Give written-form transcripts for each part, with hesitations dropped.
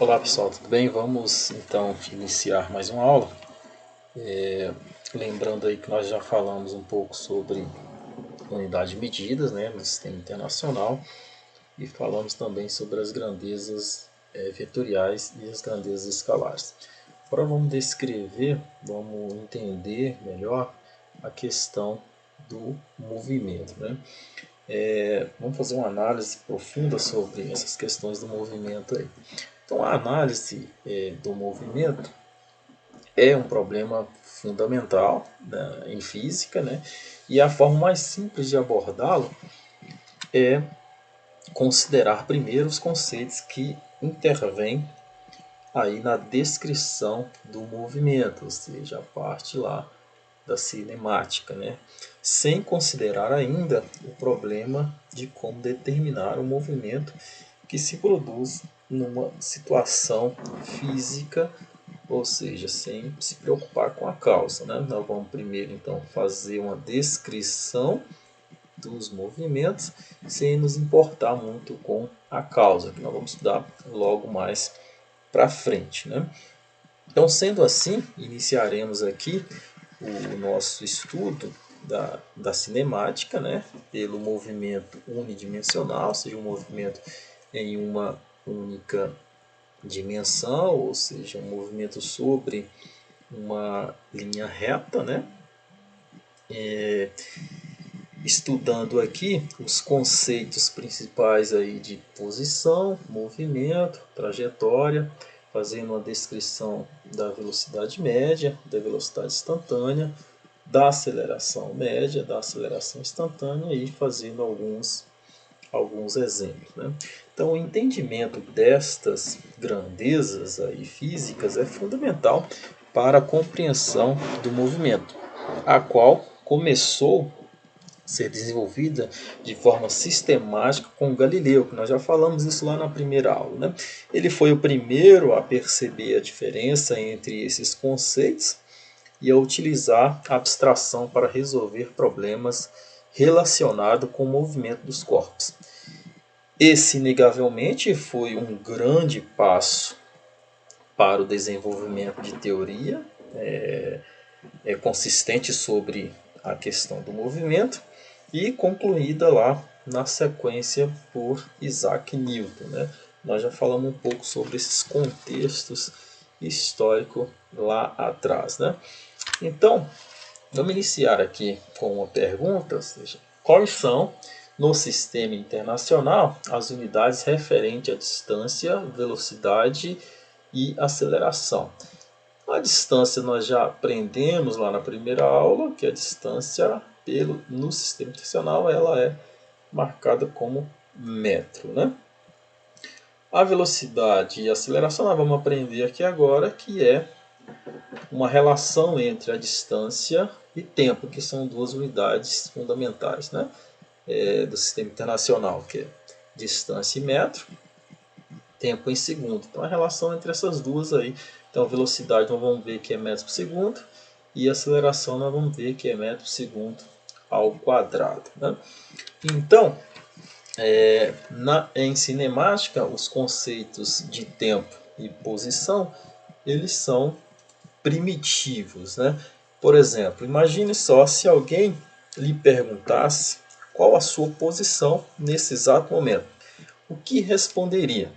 Olá pessoal, tudo bem? Vamos então iniciar mais uma aula. Lembrando aí que nós já falamos um pouco sobre unidade de medidas, né, no sistema internacional, e falamos também sobre as grandezas vetoriais e as grandezas escalares. Agora vamos entender melhor a questão do movimento, né? Vamos fazer uma análise profunda sobre essas questões do movimento aí. Então, a análise do movimento é um problema fundamental, né, em física, né? E a forma mais simples de abordá-lo é considerar primeiro os conceitos que intervêm aí na descrição do movimento, ou seja, a parte lá da cinemática, né? Sem considerar ainda o problema de como determinar o movimento que se produz numa situação física, ou seja, sem se preocupar com a causa, né? Nós vamos primeiro então fazer uma descrição dos movimentos sem nos importar muito com a causa, que nós vamos estudar logo mais para frente, né? Então, sendo assim, iniciaremos aqui o nosso estudo da cinemática, né? Pelo movimento unidimensional, ou seja, um movimento em uma única dimensão, ou seja, um movimento sobre uma linha reta, né? Estudando aqui os conceitos principais aí de posição, movimento, trajetória, fazendo uma descrição da velocidade média, da velocidade instantânea, da aceleração média, da aceleração instantânea e fazendo alguns exemplos, né? Então, o entendimento destas grandezas aí físicas é fundamental para a compreensão do movimento, a qual começou a ser desenvolvida de forma sistemática com Galileu, que nós já falamos isso lá na primeira aula, né? Ele foi o primeiro a perceber a diferença entre esses conceitos e a utilizar a abstração para resolver problemas relacionados com o movimento dos corpos. Esse, inegavelmente, foi um grande passo para o desenvolvimento de teoria consistente sobre a questão do movimento e concluída lá na sequência por Isaac Newton, né? Nós já falamos um pouco sobre esses contextos históricos lá atrás, né? Então, vamos iniciar aqui com uma pergunta, ou seja, quais são, no sistema internacional, as unidades referentes à distância, velocidade e aceleração? A distância nós já aprendemos lá na primeira aula, que a distância no sistema internacional ela é marcada como metro, né? A velocidade e a aceleração nós vamos aprender aqui agora, que é uma relação entre a distância e tempo, que são duas unidades fundamentais, né? Do sistema internacional, que é distância em metro, tempo em segundo. Então a relação entre essas duas aí, então velocidade nós vamos ver que é metro por segundo e aceleração nós vamos ver que é metro por segundo ao quadrado, né? Então, em cinemática, os conceitos de tempo e posição, eles são primitivos, né? Por exemplo, imagine só se alguém lhe perguntasse qual a sua posição nesse exato momento. O que responderia?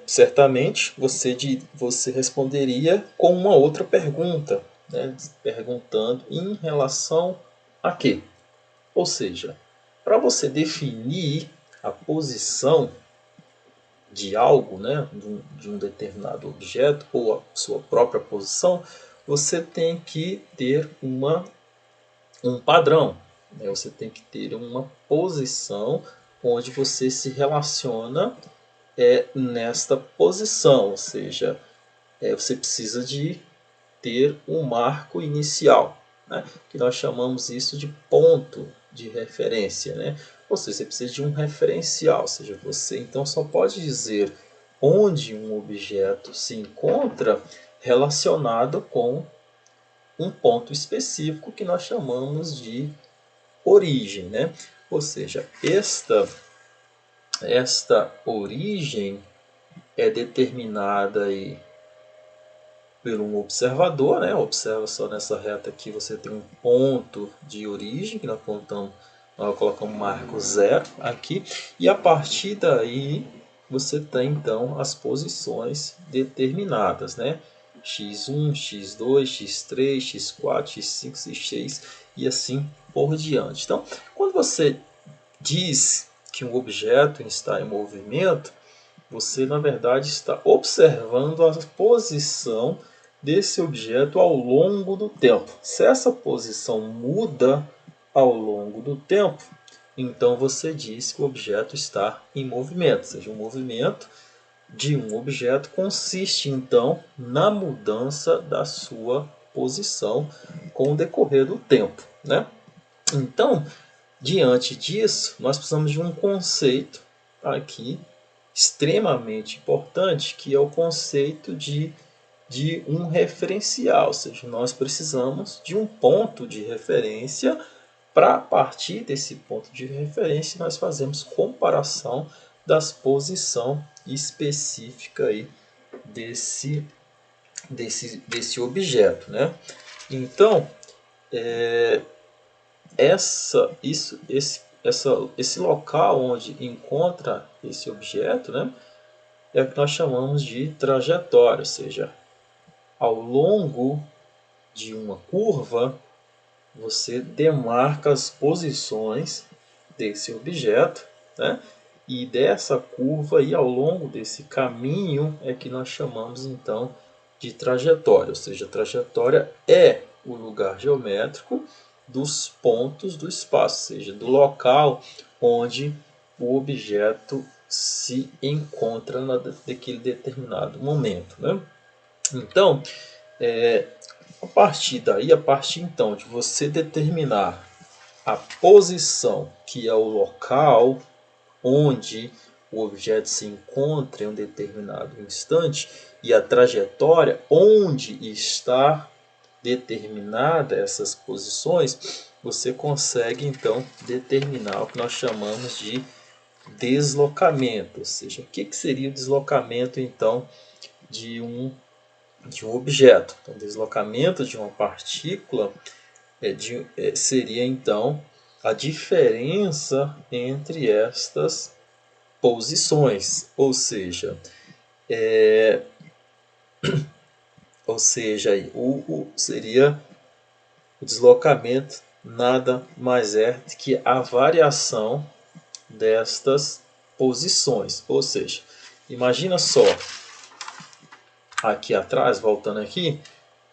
Certamente você responderia com uma outra pergunta, né? Perguntando em relação a quê? Ou seja, para você definir a posição de algo, né, de um determinado objeto ou a sua própria posição, você tem que ter um padrão, né? Você tem que ter uma posição onde você se relaciona nesta posição, ou seja, você precisa de ter um marco inicial, né? Que nós chamamos isso de ponto de referência, né? Ou seja, você precisa de um referencial, ou seja, você então só pode dizer onde um objeto se encontra relacionado com um ponto específico que nós chamamos de origem, né? Ou seja, esta origem é determinada aí por um observador, né? Observa só nessa reta aqui, você tem um ponto de origem, que nós colocamos marco 0 aqui, e a partir daí você tem então as posições determinadas, né? x1, x2, x3, x4, x5, x6 e assim por diante. Então, quando você diz que um objeto está em movimento, você na verdade está observando a posição desse objeto ao longo do tempo. Se essa posição muda ao longo do tempo, então você diz que o objeto está em movimento. Ou seja, o movimento de um objeto consiste então na mudança da sua posição com o decorrer do tempo, né? Então, diante disso, nós precisamos de um conceito aqui extremamente importante, que é o conceito de um referencial, ou seja, nós precisamos de um ponto de referência para, a partir desse ponto de referência, nós fazemos comparação das posição específica aí desse objeto, né? Então, esse local onde encontra esse objeto, né, é o que nós chamamos de trajetória, ou seja, ao longo de uma curva, você demarca as posições desse objeto, né? E dessa curva e ao longo desse caminho é que nós chamamos então de trajetória, ou seja, a trajetória é o lugar geométrico dos pontos do espaço, ou seja, do local onde o objeto se encontra naquele determinado momento, né? Então, a partir daí, a partir então de você determinar a posição, que é o local onde o objeto se encontra em um determinado instante, e a trajetória onde está determinada essas posições, você consegue então determinar o que nós chamamos de deslocamento. Ou seja, o que seria o deslocamento então de um objeto? Então, o deslocamento de uma partícula seria então a diferença entre estas posições, ou seja, seria o deslocamento nada mais é que a variação destas posições, ou seja, imagina só aqui atrás, voltando aqui,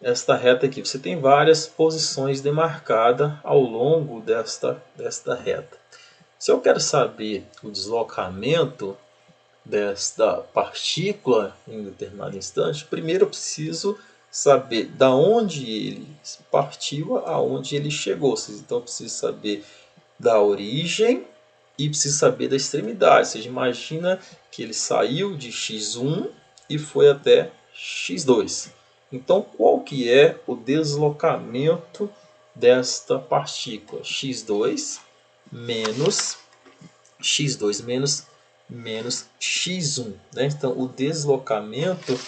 esta reta aqui, você tem várias posições demarcadas ao longo desta reta. Se eu quero saber o deslocamento desta partícula em determinado instante, primeiro eu preciso saber da onde ele partiu aonde ele chegou. Então eu preciso saber da origem e preciso saber da extremidade. Ou seja, imagina que ele saiu de x1 e foi até x2. Então, qual que é o deslocamento desta partícula? x2 menos x1. Né? Então, o deslocamento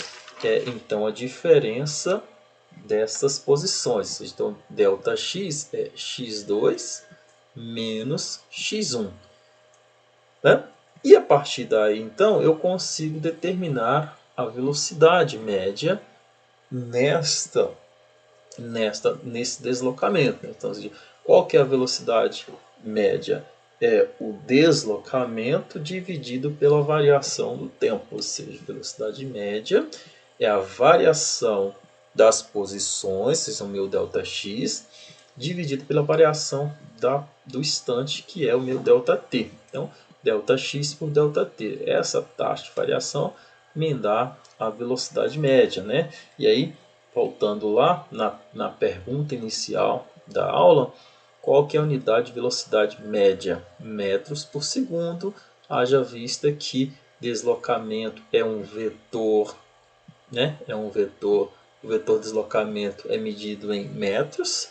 é então a diferença dessas posições. Então, ΔX é x2 menos x1. Né? E a partir daí, então, eu consigo determinar a velocidade média nesse deslocamento. Então, qual que é a velocidade média? É o deslocamento dividido pela variação do tempo, ou seja, velocidade média é a variação das posições, seja o meu ΔX, dividido pela variação do instante, que é o meu ΔT. Então, ΔX por ΔT. Essa taxa de variação me dá a velocidade média, né? E aí, voltando lá na pergunta inicial da aula, qual que é a unidade de velocidade média? Metros por segundo, haja vista que deslocamento é um vetor, né? O vetor deslocamento é medido em metros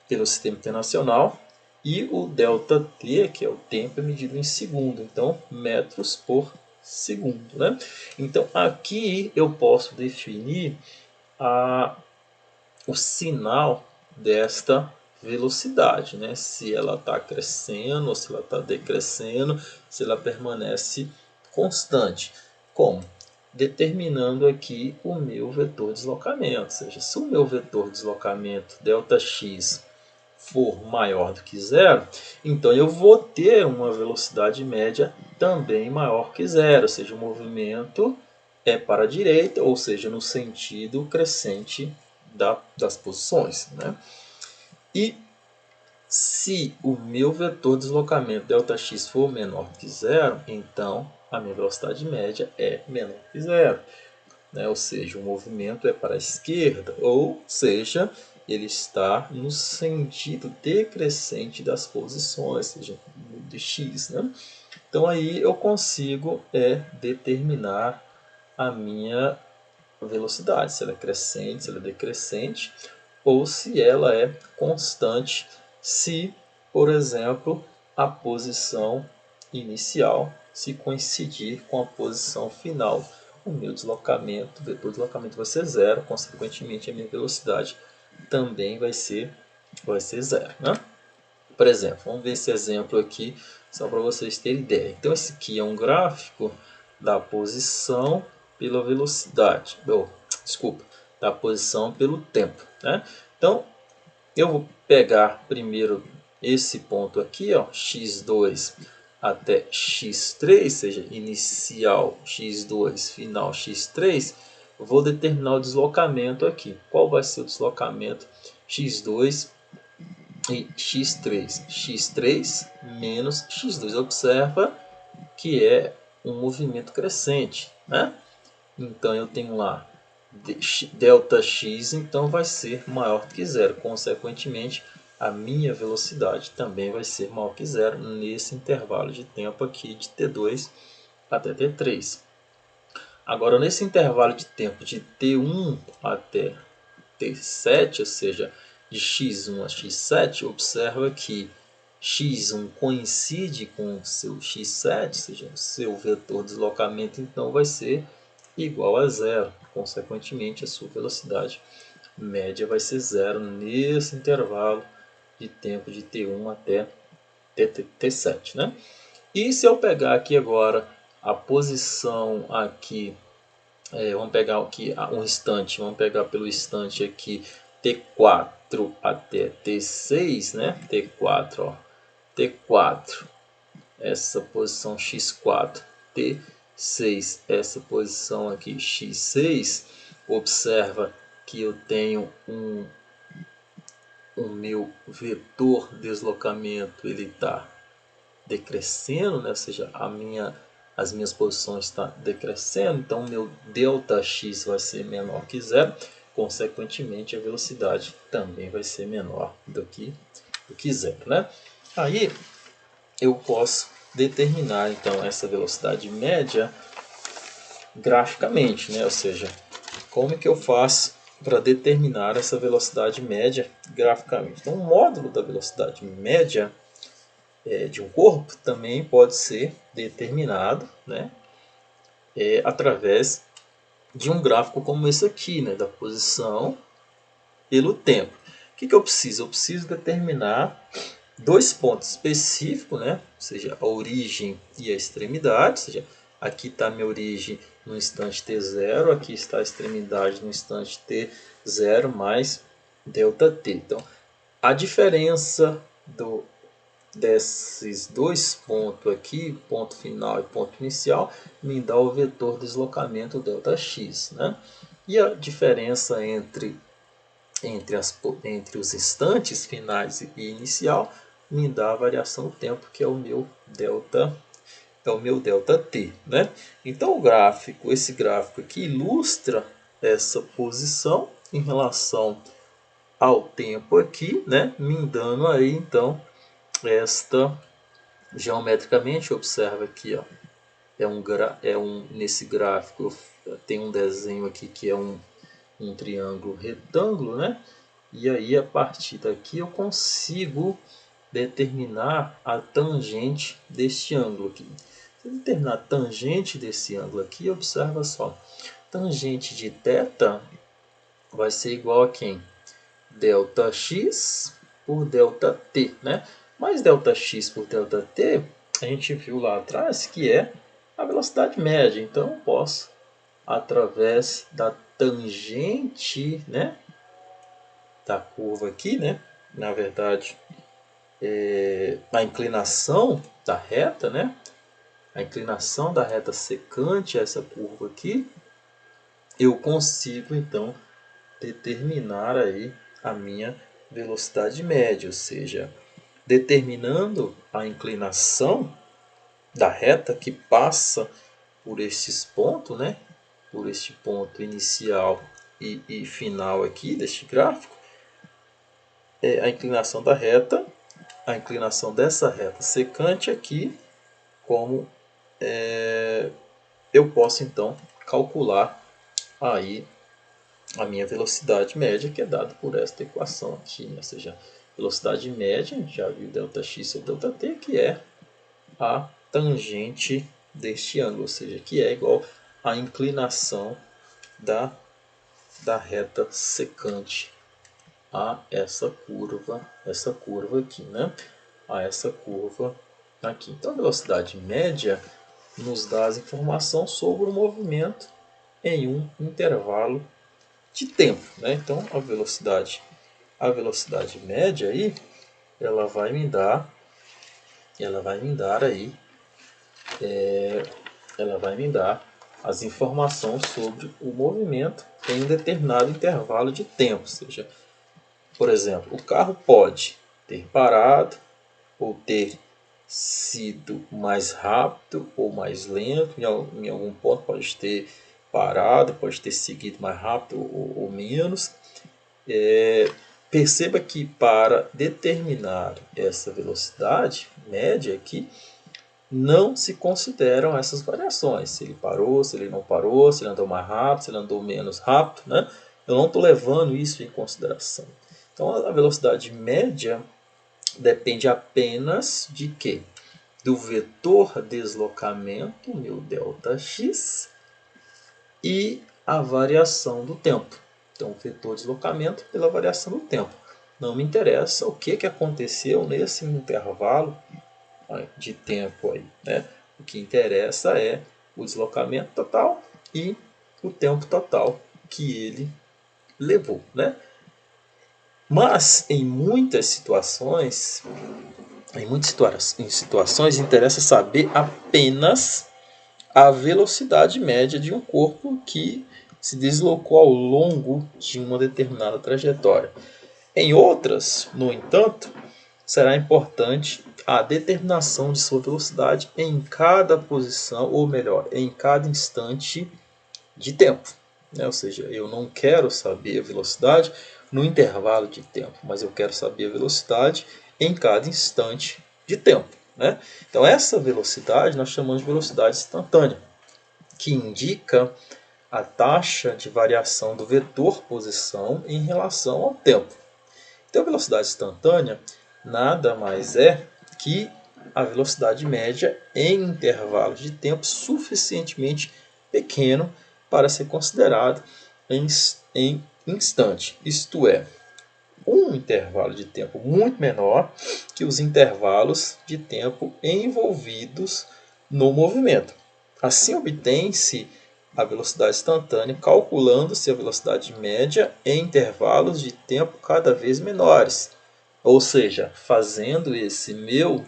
pelo Sistema Internacional e o ΔT, que é o tempo, é medido em segundo. Então, metros por segundo, né? Então aqui eu posso definir o sinal desta velocidade, né? Se ela está crescendo ou se ela está decrescendo, se ela permanece constante. Como? Determinando aqui o meu vetor de deslocamento, ou seja, se o meu vetor de deslocamento ΔX for maior do que zero, então eu vou ter uma velocidade média também maior que zero, ou seja, o movimento é para a direita, ou seja, no sentido crescente das posições, né? E se o meu vetor de deslocamento ΔX for menor que zero, então a minha velocidade média é menor que zero, né? Ou seja, o movimento é para a esquerda, ou seja, ele está no sentido decrescente das posições, seja, de x, né? Então aí eu consigo determinar a minha velocidade, se ela é crescente, se ela é decrescente, ou se ela é constante, se, por exemplo, a posição inicial se coincidir com a posição final. O meu deslocamento, o vetor de deslocamento vai ser zero, consequentemente a minha velocidade também vai ser zero, né? Por exemplo, vamos ver esse exemplo aqui, só para vocês terem ideia. Então esse aqui é um gráfico da posição pela velocidade, desculpa, da posição pelo tempo, né? Então eu vou pegar primeiro esse ponto aqui, ó, x2 até x3, seja, inicial x2, final x3, vou determinar o deslocamento aqui. Qual vai ser o deslocamento x2 e x3? x3 menos x2. Observa que é um movimento crescente, né? Então eu tenho lá ΔX, então vai ser maior que zero. Consequentemente, a minha velocidade também vai ser maior que zero nesse intervalo de tempo aqui de T2 até T3. Agora, nesse intervalo de tempo de T1 até T7, ou seja, de x1 a x7, observa que x1 coincide com o seu x7, ou seja, o seu vetor de deslocamento então vai ser igual a zero. Consequentemente, a sua velocidade média vai ser zero nesse intervalo de tempo de T1 até T7, né? E se eu pegar aqui agora a posição aqui, vamos pegar aqui um instante, vamos pegar pelo instante aqui T4 até T6, né? T4, ó, T4, essa posição x4, T6, essa posição aqui x6, observa que eu tenho o meu vetor deslocamento, ele está decrescendo, né? Ou seja, as minhas posições estão decrescendo, então meu ΔX vai ser menor que zero, consequentemente a velocidade também vai ser menor do que zero, né? Aí eu posso determinar então essa velocidade média graficamente, né? Ou seja, como é que eu faço para determinar essa velocidade média graficamente? Então, o módulo da velocidade média de um corpo também pode ser determinado, né? Através de um gráfico como esse aqui, né? Da posição pelo tempo. O que eu preciso? Eu preciso determinar dois pontos específicos, né? Ou seja, a origem e a extremidade. Ou seja, aqui está a minha origem no instante t0, aqui está a extremidade no instante t0 mais ΔT. Então, a diferença desses dois pontos aqui, ponto final e ponto inicial, me dá o vetor de deslocamento ΔX, né? E a diferença entre os instantes finais e inicial me dá a variação do tempo, que é o meu ΔT, né? Então esse gráfico aqui ilustra essa posição em relação ao tempo aqui, né? Me dando aí então esta, geometricamente, observa aqui, ó, nesse gráfico tem um desenho aqui que é um triângulo retângulo, né? E aí a partir daqui eu consigo determinar a tangente deste ângulo aqui. Para determinar a tangente desse ângulo aqui, observa só. Tangente de θ vai ser igual a quem? Δx por Δt, né? Mas Δx por Δt, a gente viu lá atrás que é a velocidade média. Então, eu posso, através da tangente, né, da curva aqui, né, na verdade, a inclinação da reta, né, a inclinação da reta secante a essa curva aqui, eu consigo, então, determinar aí a minha velocidade média, ou seja, determinando a inclinação da reta que passa por estes pontos, né? Por este ponto inicial e final aqui deste gráfico, a inclinação da reta, a inclinação dessa reta secante aqui, como eu posso então calcular aí a minha velocidade média, que é dada por esta equação aqui, né? Ou seja, velocidade média, a gente já viu Δx sobre Δt, que é a tangente deste ângulo, ou seja, que é igual à inclinação da reta secante a essa curva aqui, né? A essa curva aqui. Então, a velocidade média nos dá as informações sobre o movimento em um intervalo de tempo, né? Então, a velocidade média aí, ela vai me dar aí, ela vai me dar as informações sobre o movimento em um determinado intervalo de tempo. Ou seja, por exemplo, o carro pode ter parado ou ter sido mais rápido ou mais lento, em algum ponto pode ter parado, pode ter seguido mais rápido ou menos. Perceba que para determinar essa velocidade média aqui, não se consideram essas variações. Se ele parou, se ele não parou, se ele andou mais rápido, se ele andou menos rápido, né? Eu não estou levando isso em consideração. Então, a velocidade média depende apenas de quê? Do vetor deslocamento, meu Δx, e a variação do tempo. Então, o vetor deslocamento pela variação do tempo. Não me interessa o que aconteceu nesse intervalo de tempo aí, né? O que interessa é o deslocamento total e o tempo total que ele levou, né? Mas em muitas situações, interessa saber apenas a velocidade média de um corpo que se deslocou ao longo de uma determinada trajetória. Em outras, no entanto, será importante a determinação de sua velocidade em cada posição, ou melhor, em cada instante de tempo. Ou seja, eu não quero saber a velocidade no intervalo de tempo, mas eu quero saber a velocidade em cada instante de tempo. Então, essa velocidade nós chamamos de velocidade instantânea, que indica a taxa de variação do vetor posição em relação ao tempo. Então, a velocidade instantânea nada mais é que a velocidade média em intervalos de tempo suficientemente pequeno para ser considerado em instante. Isto é, um intervalo de tempo muito menor que os intervalos de tempo envolvidos no movimento. Assim, obtém-se a velocidade instantânea calculando-se a velocidade média em intervalos de tempo cada vez menores. Ou seja, fazendo esse meu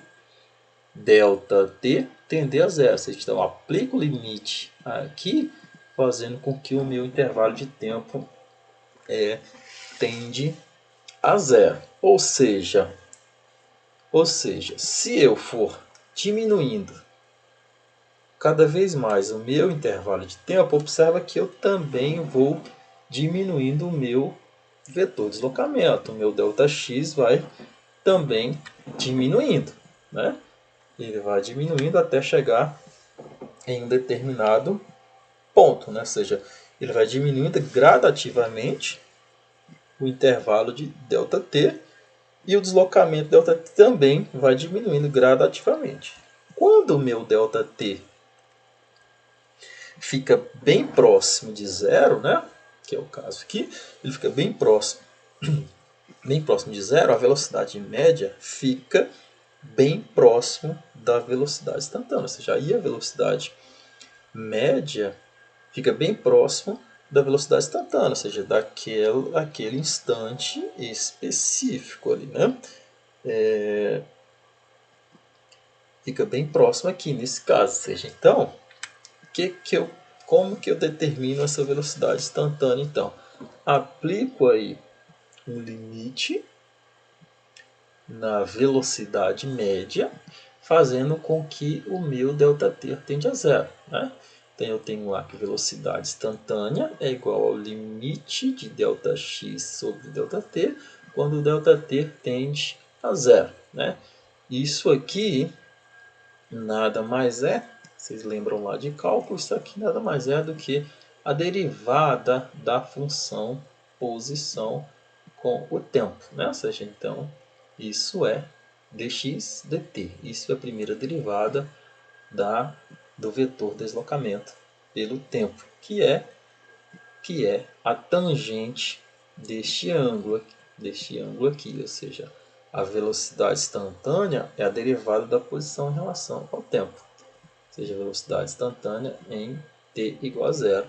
ΔT tender a zero. Então, eu aplico o limite aqui, fazendo com que o meu intervalo de tempo tende a zero. Ou seja, se eu for diminuindo cada vez mais o meu intervalo de tempo, observa que eu também vou diminuindo o meu vetor de deslocamento. O meu Δx vai também diminuindo, né? Ele vai diminuindo até chegar em um determinado ponto, né? Ou seja, ele vai diminuindo gradativamente o intervalo de Δt e o deslocamento Δt também vai diminuindo gradativamente. Quando o meu Δt fica bem próximo de zero, né? Que é o caso aqui, ele fica bem próximo de zero, a velocidade média fica bem próximo da velocidade instantânea. Ou seja, aí a velocidade média fica bem próximo da velocidade instantânea, ou seja, daquele instante específico ali, né? Fica bem próximo aqui nesse caso. Ou seja, então, como que eu determino essa velocidade instantânea? Então, aplico aí um limite na velocidade média, fazendo com que o meu ΔT tende a zero, né? Então eu tenho lá que velocidade instantânea é igual ao limite de Δx sobre Δt, quando o Δt tende a zero, né? Isso aqui nada mais é, vocês lembram lá de cálculo, isso aqui nada mais é do que a derivada da função posição com o tempo, né? Ou seja, então isso é dx dt. Isso é a primeira derivada do vetor deslocamento pelo tempo, que é a tangente deste ângulo aqui, ou seja, a velocidade instantânea é a derivada da posição em relação ao tempo, ou seja, a velocidade instantânea em t igual a zero,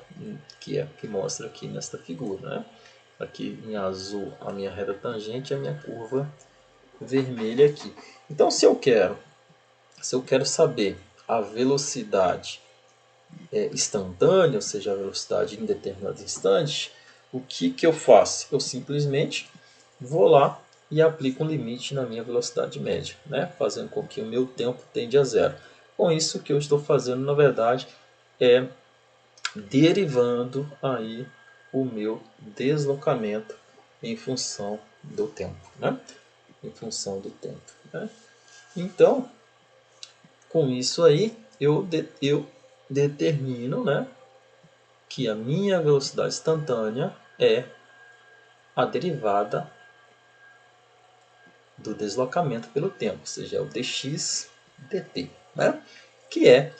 que é o que mostra aqui nesta figura, né? Aqui em azul a minha reta tangente e a minha curva vermelha aqui. Então, se eu quero saber a velocidade instantânea, ou seja, a velocidade em determinado instante, o que eu faço? Eu simplesmente vou lá e aplico um limite na minha velocidade média, né? Fazendo com que o meu tempo tende a zero. Com isso, o que eu estou fazendo, na verdade, é derivando aí o meu deslocamento em função do tempo, né? Em função do tempo, né? Então, com isso aí, eu determino, né, que a minha velocidade instantânea é a derivada do deslocamento pelo tempo, ou seja, é o dx dt, né, que é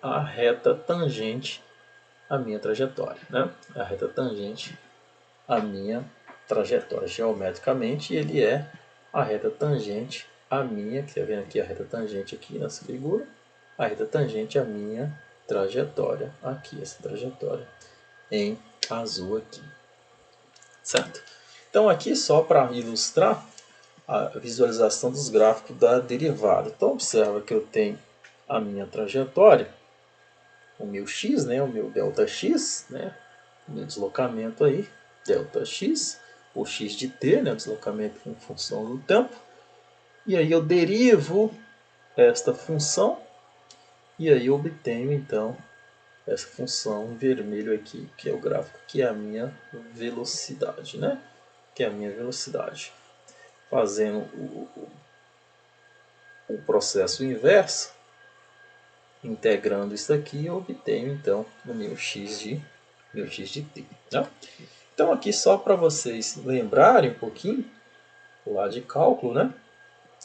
a reta tangente à minha trajetória, né, a reta tangente à minha trajetória. Geometricamente, ele é a reta tangente à minha, que está vendo aqui a reta tangente aqui nessa figura, a reta tangente à minha trajetória aqui, essa trajetória em azul aqui, certo? Então aqui só para ilustrar a visualização dos gráficos da derivada. Então observa que eu tenho a minha trajetória, o meu x, né, o meu Δx, né, o meu deslocamento aí, Δx, o x de t, né, o deslocamento em função do tempo, e aí eu derivo esta função, e aí eu obtenho então essa função em vermelho aqui, que é o gráfico, que é a minha velocidade, né? Que é a minha velocidade. Fazendo o processo inverso, integrando isso aqui, eu obtenho então o meu x de t. Né? Então aqui só para vocês lembrarem um pouquinho lá de cálculo, né?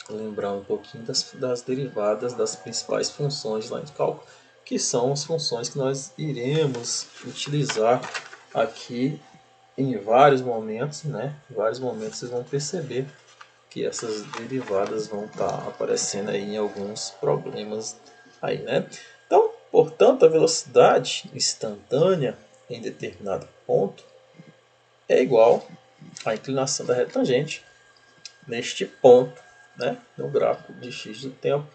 Lembrar um pouquinho das derivadas das principais funções lá de cálculo, que são as funções que nós iremos utilizar aqui em vários momentos, né? Em vários momentos vocês vão perceber que essas derivadas vão estar aparecendo aí em alguns problemas aí, né? Então, portanto, a velocidade instantânea em determinado ponto é igual à inclinação da reta tangente neste ponto, né? No gráfico de x do tempo,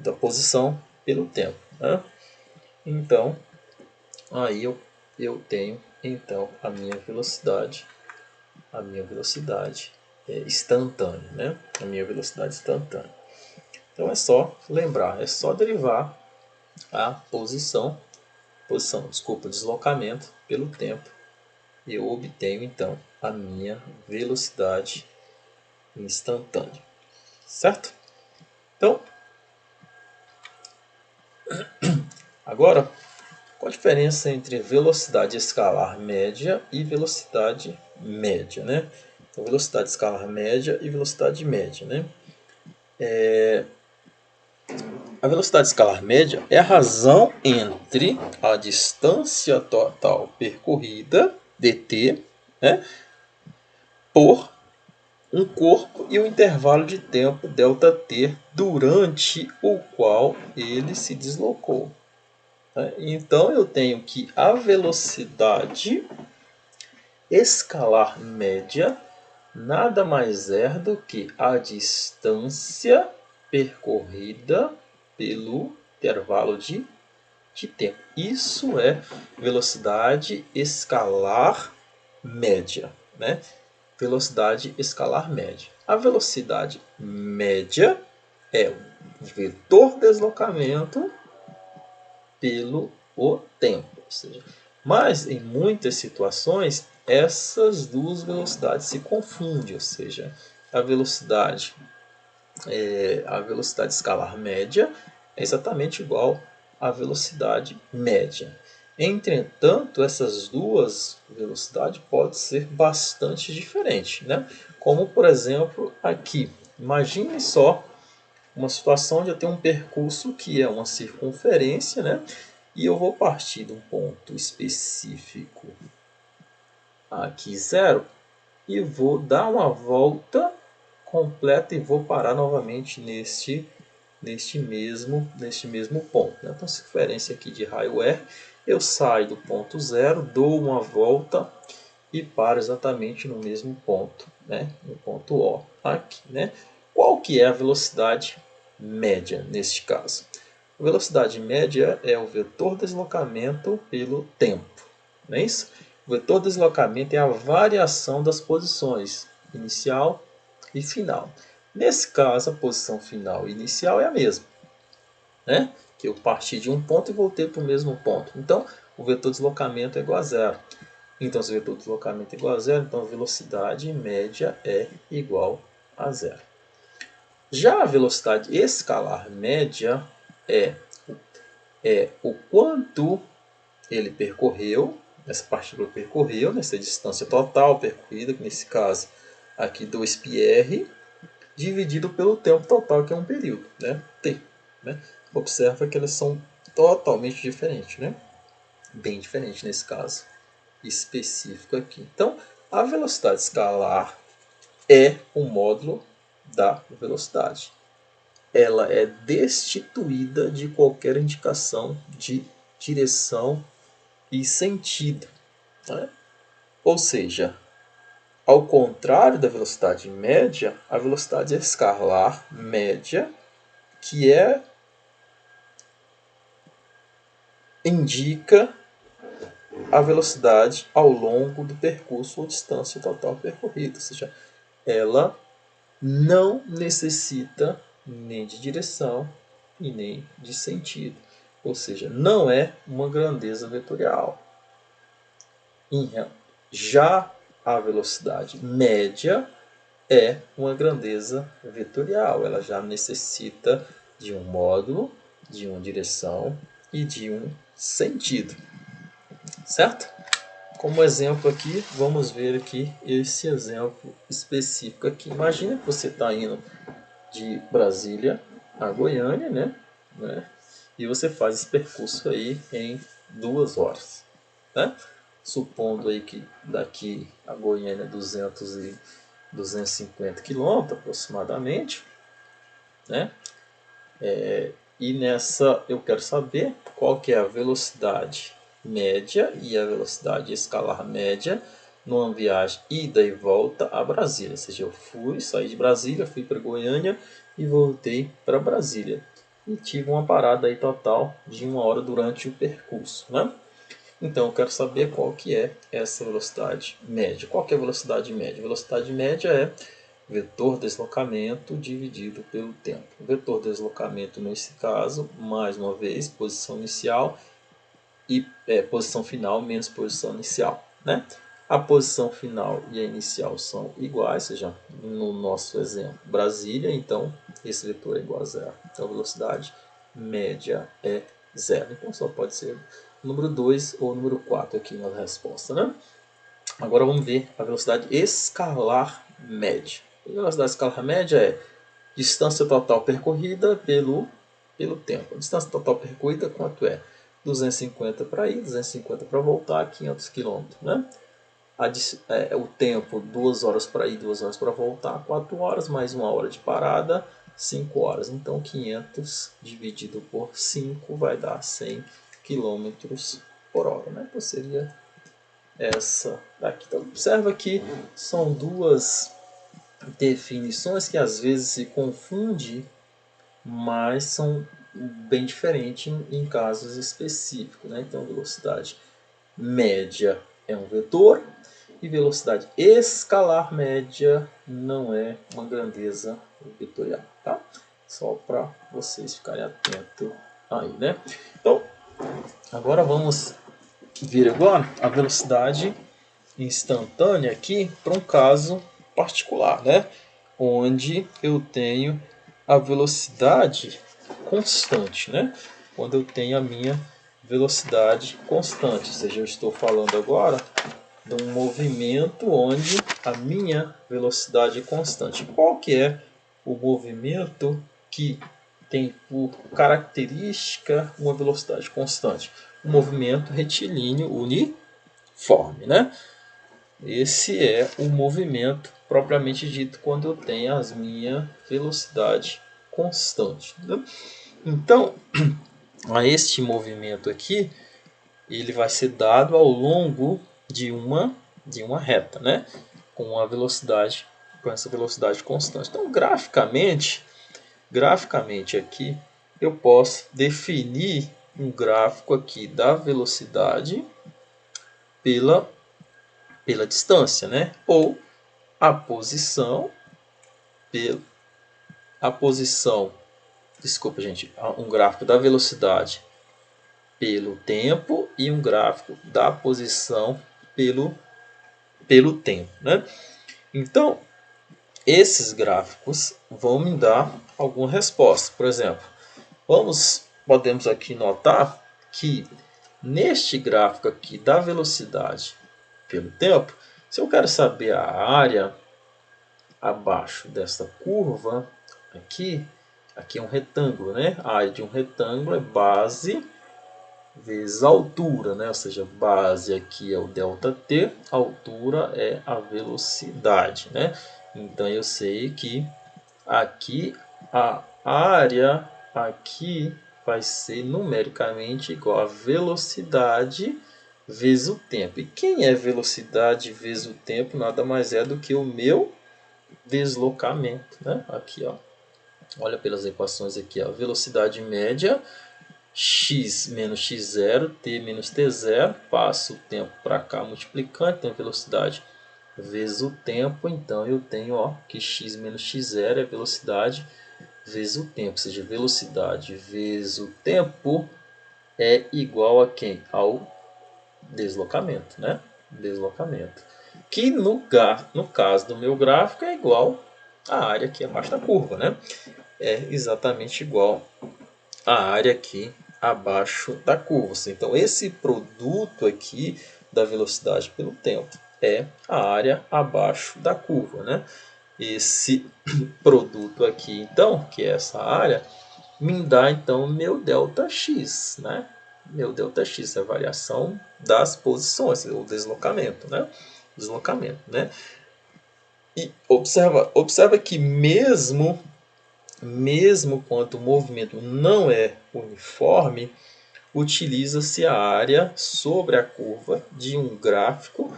da posição pelo tempo, né? Então, aí eu tenho então a minha velocidade instantânea, né? A minha velocidade instantânea. Então é só lembrar, é só derivar a deslocamento pelo tempo, e eu obtenho então a minha velocidade instantânea, certo? Então, agora, qual a diferença entre velocidade escalar média e velocidade média, né? Então, velocidade escalar média e velocidade média, né? A velocidade escalar média é a razão entre a distância total percorrida, dt, né, por um corpo e o intervalo de tempo ΔT durante o qual ele se deslocou. Então eu tenho que a velocidade escalar média nada mais é do que a distância percorrida pelo intervalo de tempo. Isso é velocidade escalar média, né? Velocidade escalar média. A velocidade média é o vetor deslocamento pelo o tempo. Ou seja, mas em muitas situações essas duas velocidades se confundem, ou seja, a velocidade escalar média é exatamente igual à velocidade média. Entretanto, essas duas velocidades podem ser bastante diferentes, né? Como, por exemplo, aqui. Imagine só uma situação onde eu tenho um percurso que é uma circunferência, né? E eu vou partir de um ponto específico aqui, 0, e vou dar uma volta completa e vou parar novamente neste mesmo ponto, né? Então, circunferência aqui de raio R, eu saio do ponto 0, dou uma volta e paro exatamente no mesmo ponto, né? No ponto O aqui, né? Qual que é a velocidade média neste caso? A velocidade média é o vetor deslocamento pelo tempo, não é isso? O vetor deslocamento é a variação das posições inicial e final. Nesse caso, a posição final e inicial é a mesma, né? Que eu parti de um ponto e voltei para o mesmo ponto. Então, o vetor deslocamento é igual a 0. Então, se o vetor deslocamento é igual a 0, então a velocidade média é igual a 0. Já a velocidade escalar média é o quanto ele percorreu, essa partícula percorreu, nessa distância total percorrida, que nesse caso aqui 2πr, dividido pelo tempo total, que é um período, né? T. Né? Observa que elas são totalmente diferentes, né? Bem diferente nesse caso específico aqui. Então, a velocidade escalar é um módulo da velocidade. Ela é destituída de qualquer indicação de direção e sentido. Né? Ou seja, ao contrário da velocidade média, a velocidade escalar média, que indica a velocidade ao longo do percurso ou distância total percorrida. Ou seja, ela não necessita nem de direção e nem de sentido. Ou seja, não é uma grandeza vetorial. Já a velocidade média é uma grandeza vetorial. Ela já necessita de um módulo, de uma direção e de um sentido. Certo? Como exemplo aqui, vamos ver aqui esse exemplo específico aqui. Imagina que você está indo de Brasília a Goiânia, né? E você faz esse percurso aí em 2 horas, né? Supondo aí que daqui a Goiânia é 250 quilômetros aproximadamente, né? E nessa eu quero saber qual que é a velocidade média e a velocidade escalar média numa viagem ida e volta a Brasília. Ou seja, eu saí de Brasília, fui para Goiânia e voltei para Brasília. E tive uma parada aí total de 1 hora durante o percurso, né? Então eu quero saber qual que é essa velocidade média. Qual que é a velocidade média? A velocidade média é vetor deslocamento dividido pelo tempo. O vetor deslocamento nesse caso, mais uma vez, posição inicial e posição final menos posição inicial, né? A posição final e a inicial são iguais, ou seja, no nosso exemplo, Brasília, então esse vetor é igual a 0. Então a velocidade média é 0. Então só pode ser o número 2 ou o número 4 aqui na resposta, né? Agora vamos ver a velocidade escalar média. A velocidade escalar média é distância total percorrida pelo pelo tempo. A distância total percorrida quanto é? 250 para ir, 250 para voltar, 500 km. Né? O tempo, 2 horas para ir, 2 horas para voltar, 4 horas, mais 1 hora de parada, 5 horas. Então 500 dividido por 5 vai dar 100 km por hora. Né? Então seria essa daqui. Então observa que são duas definições que às vezes se confundem, mas são bem diferentes em casos específicos. Né? Então velocidade média é um vetor e velocidade escalar média não é uma grandeza vetorial. Tá? Só para vocês ficarem atentos aí. Né? Então agora vamos ver agora a velocidade instantânea aqui para um caso particular, né? Onde eu tenho a velocidade constante, né? Quando eu tenho a minha velocidade constante, ou seja, eu estou falando agora de um movimento onde a minha velocidade é constante. Qual que é o movimento que tem por característica uma velocidade constante? O movimento retilíneo uniforme, né? Esse é o movimento propriamente dito quando eu tenho a minha velocidade constante. Né? Então, a este movimento aqui, ele vai ser dado ao longo de uma reta, né? Com essa velocidade constante. Então, graficamente aqui, eu posso definir um gráfico aqui da velocidade pela distância, né? Ou a posição desculpa, gente, um gráfico da velocidade pelo tempo e um gráfico da posição pelo tempo, né? Então, esses gráficos vão me dar alguma resposta. Por exemplo, podemos aqui notar que neste gráfico aqui da velocidade pelo tempo, se eu quero saber a área abaixo desta curva aqui é um retângulo, né? A área de um retângulo é base vezes a altura, né? Ou seja, base aqui é o ΔT, a altura é a velocidade, né? Então eu sei que aqui a área aqui vai ser numericamente igual a velocidade vezes o tempo. E quem é velocidade vezes o tempo nada mais é do que o meu deslocamento, né? Aqui, ó. Olha pelas equações aqui, ó. Velocidade média x menos x0, t menos t0, passo o tempo para cá multiplicando, então velocidade vezes o tempo, então eu tenho que x menos x0 é velocidade vezes o tempo, ou seja, velocidade vezes o tempo é igual a quem? Ao deslocamento, né? Deslocamento. Que no caso do meu gráfico é igual à área aqui abaixo da curva, né? É exatamente igual à área aqui abaixo da curva. Então esse produto aqui da velocidade pelo tempo é a área abaixo da curva, né? Esse produto aqui, então, que é essa área, me dá então meu ΔX, né? Meu ΔX é a variação das posições, o deslocamento, né? Deslocamento, né? E observa que mesmo quando o movimento não é uniforme, utiliza-se a área sobre a curva de um gráfico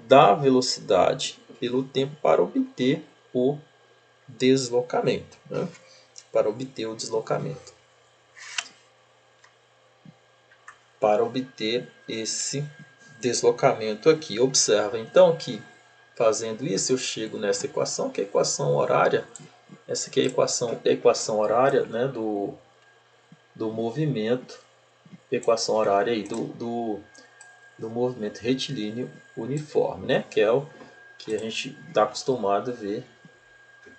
da velocidade pelo tempo para obter o deslocamento. Né? Para obter o deslocamento. Para obter esse deslocamento aqui. Observa então que fazendo isso eu chego nessa equação, que é a equação horária. Essa aqui é a equação horária, né, do movimento, equação horária aí do movimento retilíneo uniforme, né, que é o que a gente está acostumado a ver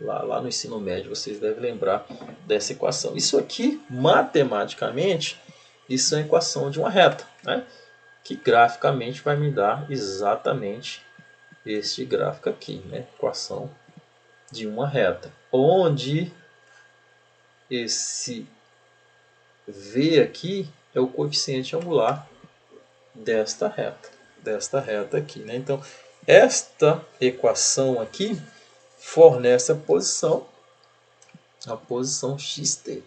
lá no ensino médio. Vocês devem lembrar dessa equação. Isso aqui, matematicamente, isso é a equação de uma reta, né, que graficamente vai me dar exatamente este gráfico aqui, né, equação de uma reta, onde esse V aqui é o coeficiente angular desta reta aqui, né? Então, esta equação aqui fornece a posição xt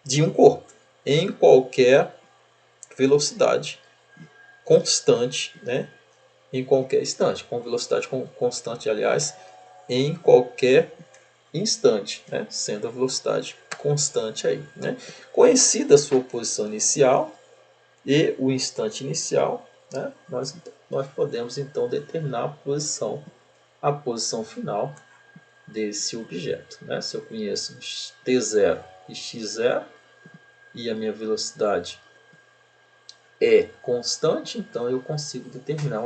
de um corpo em qualquer velocidade constante, né? Em qualquer instante, com velocidade constante, aliás, em qualquer instante, né? Sendo a velocidade constante aí, né? Conhecida a sua posição inicial e o instante inicial, né? Nós podemos então determinar a posição final desse objeto, né? Se eu conheço t0 e x0 e a minha velocidade é constante, então eu consigo determinar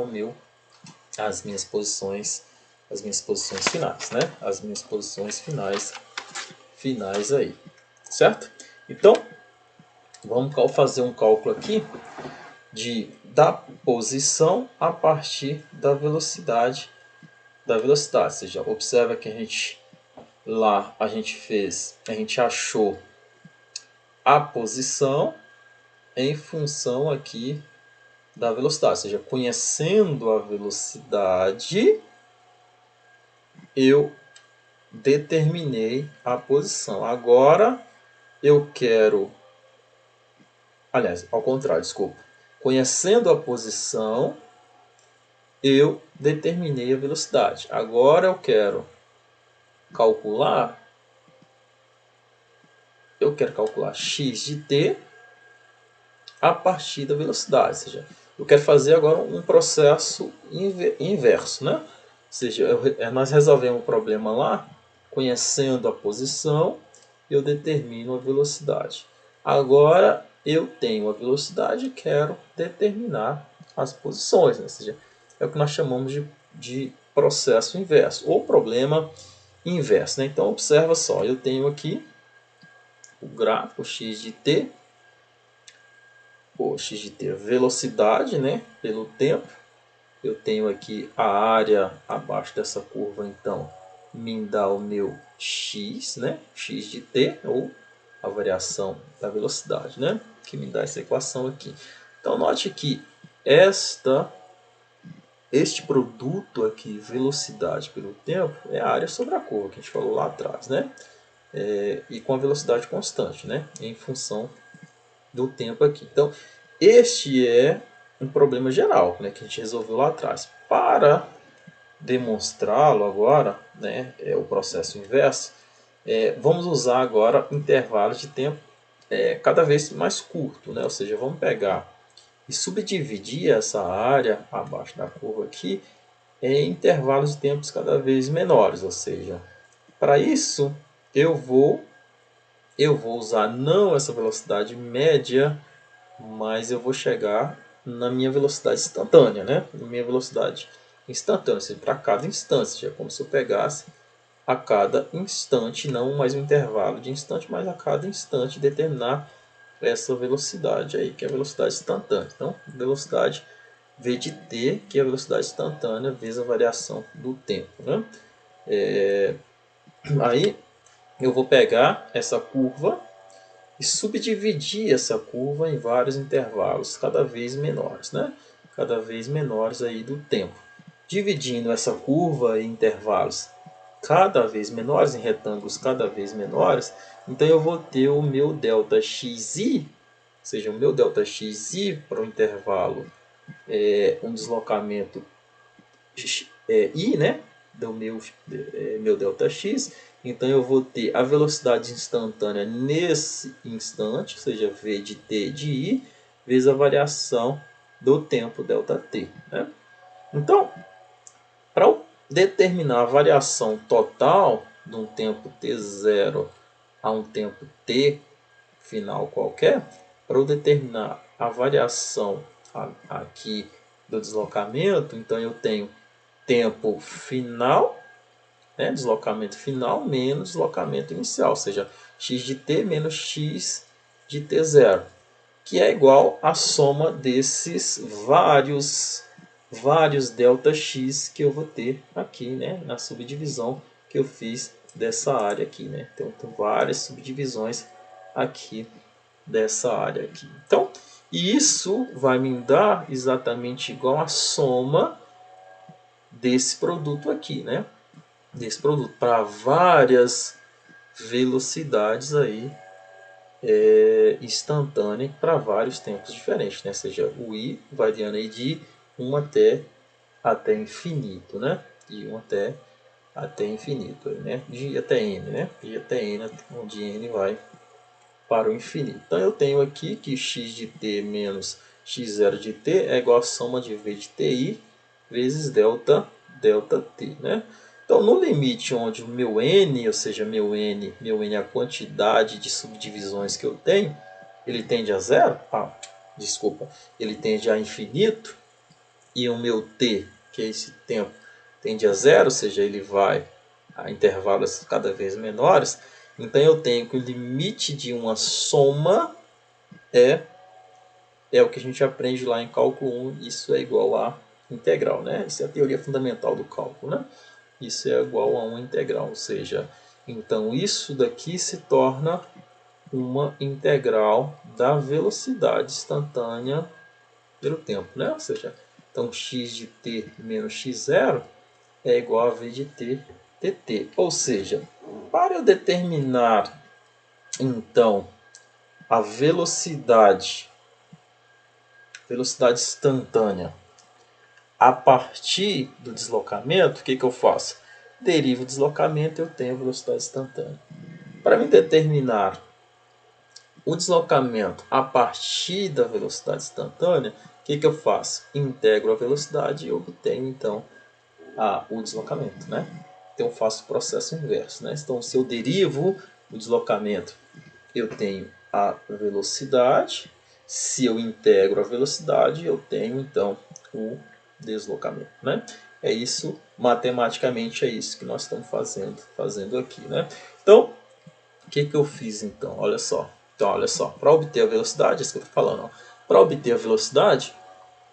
as minhas posições finais, né? As minhas posições finais aí, certo? Então, vamos fazer um cálculo aqui da posição a partir da velocidade. Ou seja, observa que a gente achou a posição em função aqui da velocidade. Ou seja, conhecendo a velocidade, eu determinei a posição. Agora eu quero... Aliás, ao contrário, desculpa. Conhecendo a posição, eu determinei a velocidade. Agora eu quero calcular x de t a partir da velocidade. Ou seja, eu quero fazer agora um processo inverso, né? Ou seja, nós resolvemos o problema lá, conhecendo a posição, eu determino a velocidade. Agora eu tenho a velocidade e quero determinar as posições, né? Ou seja, é o que nós chamamos de processo inverso, ou problema inverso, né? Então observa só, eu tenho aqui o gráfico x de t, velocidade, né, pelo tempo. Eu tenho aqui a área abaixo dessa curva, então me dá o meu x, né, x de t, ou a variação da velocidade, né, que me dá essa equação aqui. Então note que este produto aqui, velocidade pelo tempo, é a área sobre a curva que a gente falou lá atrás, né, e com a velocidade constante, né, em função do tempo aqui. Então, este é um problema geral, né, que a gente resolveu lá atrás. Para demonstrá-lo agora, né, o processo inverso, vamos usar agora intervalos de tempo cada vez mais curto, né? Ou seja, vamos pegar e subdividir essa área abaixo da curva aqui em intervalos de tempos cada vez menores. Ou seja, para isso eu vou usar não essa velocidade média, mas eu vou chegar na minha velocidade instantânea, né? Na minha velocidade instantânea, ou seja, para cada instante. É como se eu pegasse a cada instante, não mais um intervalo de instante, mas a cada instante determinar essa velocidade aí, que é a velocidade instantânea. Então, velocidade v de t, que é a velocidade instantânea vezes a variação do tempo, né? Aí eu vou pegar essa curva e subdividir essa curva em vários intervalos cada vez menores, né? Cada vez menores aí do tempo. Dividindo essa curva em intervalos cada vez menores, em retângulos cada vez menores, então eu vou ter o meu ΔXi, ou seja, o meu ΔXi para o intervalo um deslocamento I, né? Do meu ΔX. Então eu vou ter a velocidade instantânea nesse instante, ou seja, v de t de I, vezes a variação do tempo ΔT, né? Então, para determinar a variação total de um tempo t0 a um tempo t final qualquer, para eu determinar a variação aqui do deslocamento, então eu tenho tempo final, né, deslocamento final menos deslocamento inicial, ou seja, x de t menos x de t0, que é igual à soma desses vários ΔX que eu vou ter aqui, né, na subdivisão que eu fiz dessa área aqui, né? Então, tem várias subdivisões aqui dessa área aqui. Então, isso vai me dar exatamente igual a soma desse produto aqui, né? Desse produto para várias velocidades aí instantânea para vários tempos diferentes, né? Ou seja, o i variando aí de 1 até infinito, né? De 1 até infinito, né? De até n, né? De até n, onde n vai para o infinito. Então eu tenho aqui que x de t menos x0 de t é igual a soma de v de ti vezes delta t, né? Então no limite onde o meu n, ou seja, meu n é a quantidade de subdivisões que eu tenho, ele tende a zero, ele tende a infinito, e o meu t, que é esse tempo, tende a zero, ou seja, ele vai a intervalos cada vez menores. Então eu tenho que o limite de uma soma é o que a gente aprende lá em cálculo 1, isso é igual a integral, né? Isso é a teoria fundamental do cálculo, né? Isso é igual a uma integral, ou seja, então isso daqui se torna uma integral da velocidade instantânea pelo tempo, né? Ou seja, então x de t menos x0 é igual a v de t dt. Ou seja, para eu determinar então a velocidade instantânea a partir do deslocamento, o que eu faço? Derivo o deslocamento e eu tenho a velocidade instantânea. Para me determinar o deslocamento a partir da velocidade instantânea, o que eu faço? Integro a velocidade e obtenho então o deslocamento, né? Então eu faço o processo inverso, né? Então se eu derivo o deslocamento, eu tenho a velocidade. Se eu integro a velocidade, eu tenho então o deslocamento, né? É isso, matematicamente é isso que nós estamos fazendo aqui, né? Então, o que eu fiz então? Olha só. Então, olha só, para obter a velocidade, é isso que eu estou falando. Para obter a velocidade,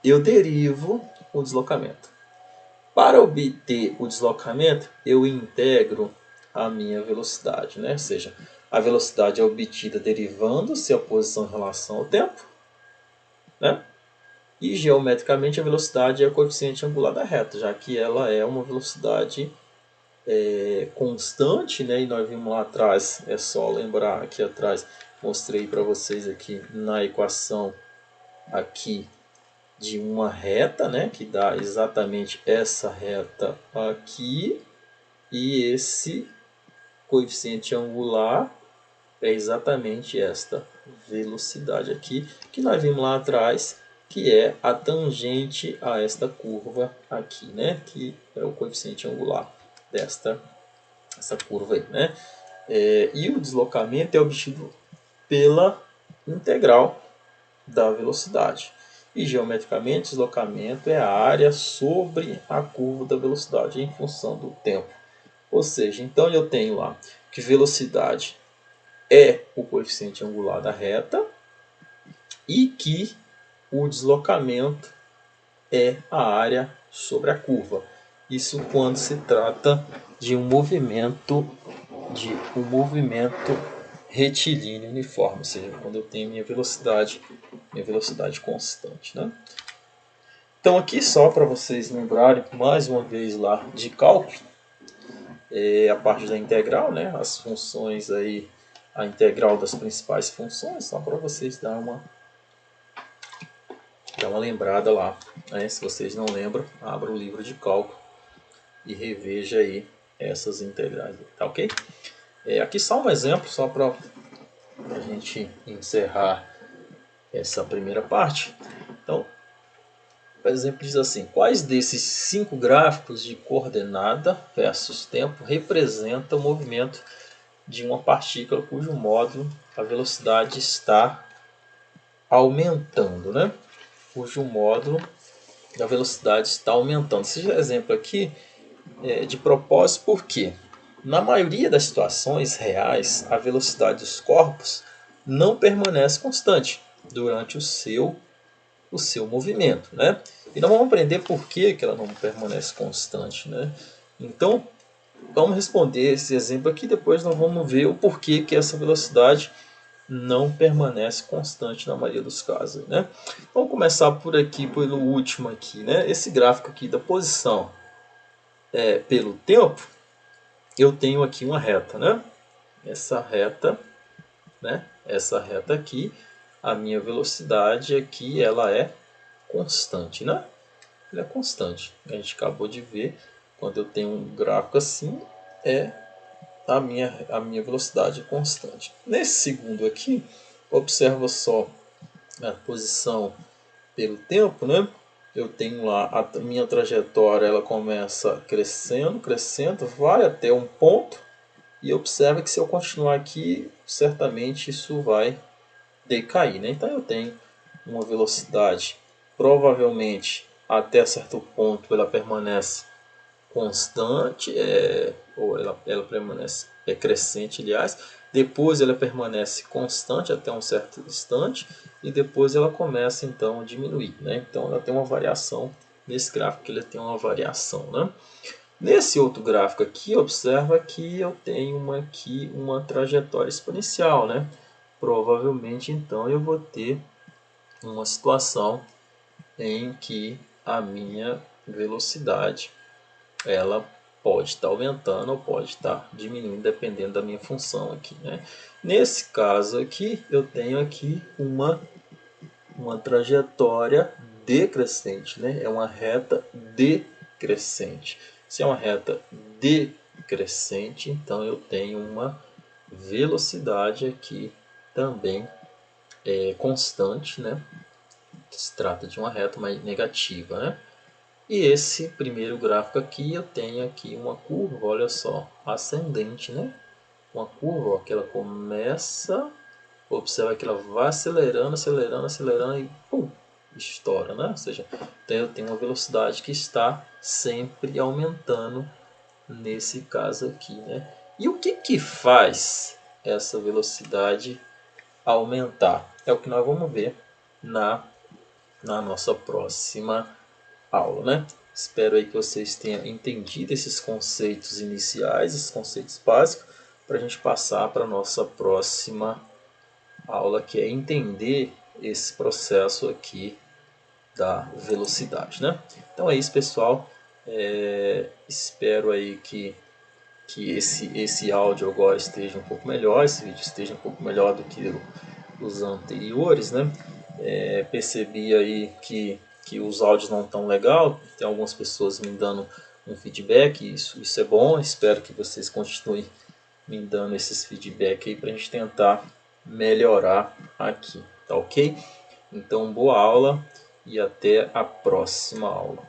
eu derivo o deslocamento. Para obter o deslocamento, eu integro a minha velocidade, né? Ou seja, a velocidade é obtida derivando-se a posição em relação ao tempo, né? E geometricamente a velocidade é o coeficiente angular da reta, já que ela é uma velocidade constante, né? E nós vimos lá atrás, é só lembrar aqui atrás, mostrei para vocês aqui na equação aqui de uma reta, né? Que dá exatamente essa reta aqui, e esse coeficiente angular é exatamente esta velocidade aqui, que nós vimos lá atrás, que é a tangente a esta curva aqui, né? Que é o coeficiente angular essa curva aí, né? E o deslocamento é obtido pela integral da velocidade. E geometricamente, deslocamento é a área sobre a curva da velocidade em função do tempo. Ou seja, então eu tenho lá que velocidade é o coeficiente angular da reta e que o deslocamento é a área sobre a curva. Isso quando se trata de um movimento retilíneo uniforme, ou seja, quando eu tenho minha velocidade constante, né? Então aqui só para vocês lembrarem mais uma vez lá de cálculo, a parte da integral, né? As funções aí, a integral das principais funções, só para vocês dar uma lembrada lá, né? Se vocês não lembram, abra o livro de cálculo e reveja aí essas integrais, tá ok? Aqui só um exemplo, só para a gente encerrar essa primeira parte. Então, por exemplo, diz assim: quais desses 5 gráficos de coordenada versus tempo representam o movimento de uma partícula cujo módulo a velocidade está aumentando, né? Cujo módulo da velocidade está aumentando. Esse exemplo aqui é de propósito porque na maioria das situações reais a velocidade dos corpos não permanece constante durante o seu movimento, né? E nós vamos aprender por que ela não permanece constante, né? Então, vamos responder esse exemplo aqui, depois nós vamos ver o porquê que essa velocidade não permanece constante na maioria dos casos, né? Vamos começar por aqui, pelo último aqui, né? Esse gráfico aqui da posição pelo tempo, eu tenho aqui uma reta, né? Essa reta, né? Essa reta aqui, a minha velocidade aqui, ela é constante, né? Ela é constante. A gente acabou de ver, quando eu tenho um gráfico assim, a minha velocidade é constante. Nesse segundo aqui, observa só a posição pelo tempo, né? Eu tenho lá a minha trajetória, ela começa crescendo, crescendo, vai até um ponto e observa que se eu continuar aqui, certamente isso vai decair, né? Então eu tenho uma velocidade, provavelmente até certo ponto ela permanece constante, ou ela permanece crescente, aliás. Depois ela permanece constante até um certo instante e depois ela começa então a diminuir, né? Então ela tem uma variação nesse gráfico, ele tem uma variação, né? Nesse outro gráfico aqui, observa que eu tenho aqui uma trajetória exponencial, né? Provavelmente então eu vou ter uma situação em que a minha velocidade ela pode estar aumentando ou pode estar diminuindo, dependendo da minha função aqui, né? Nesse caso aqui, eu tenho aqui uma trajetória decrescente, né? É uma reta decrescente. Se é uma reta decrescente, então eu tenho uma velocidade aqui também constante, né? Se trata de uma reta mais negativa, né? E esse primeiro gráfico aqui, eu tenho aqui uma curva, olha só, ascendente, né? Uma curva ó, que ela começa, observa que ela vai acelerando, acelerando, acelerando e pum, estoura, né? Ou seja, então eu tenho uma velocidade que está sempre aumentando nesse caso aqui, né? E o que que faz essa velocidade aumentar? É o que nós vamos ver na nossa próxima aula, né? Espero aí que vocês tenham entendido esses conceitos iniciais, esses conceitos básicos, para a gente passar para a nossa próxima aula, que é entender esse processo aqui da velocidade, né? Então é isso, pessoal. Espero aí que esse áudio agora esteja um pouco melhor, esse vídeo esteja um pouco melhor do que os anteriores, né? Percebi aí que os áudios não estão legal, tem algumas pessoas me dando um feedback, isso é bom, espero que vocês continuem me dando esses feedback aí para a gente tentar melhorar aqui, tá ok? Então boa aula e até a próxima aula.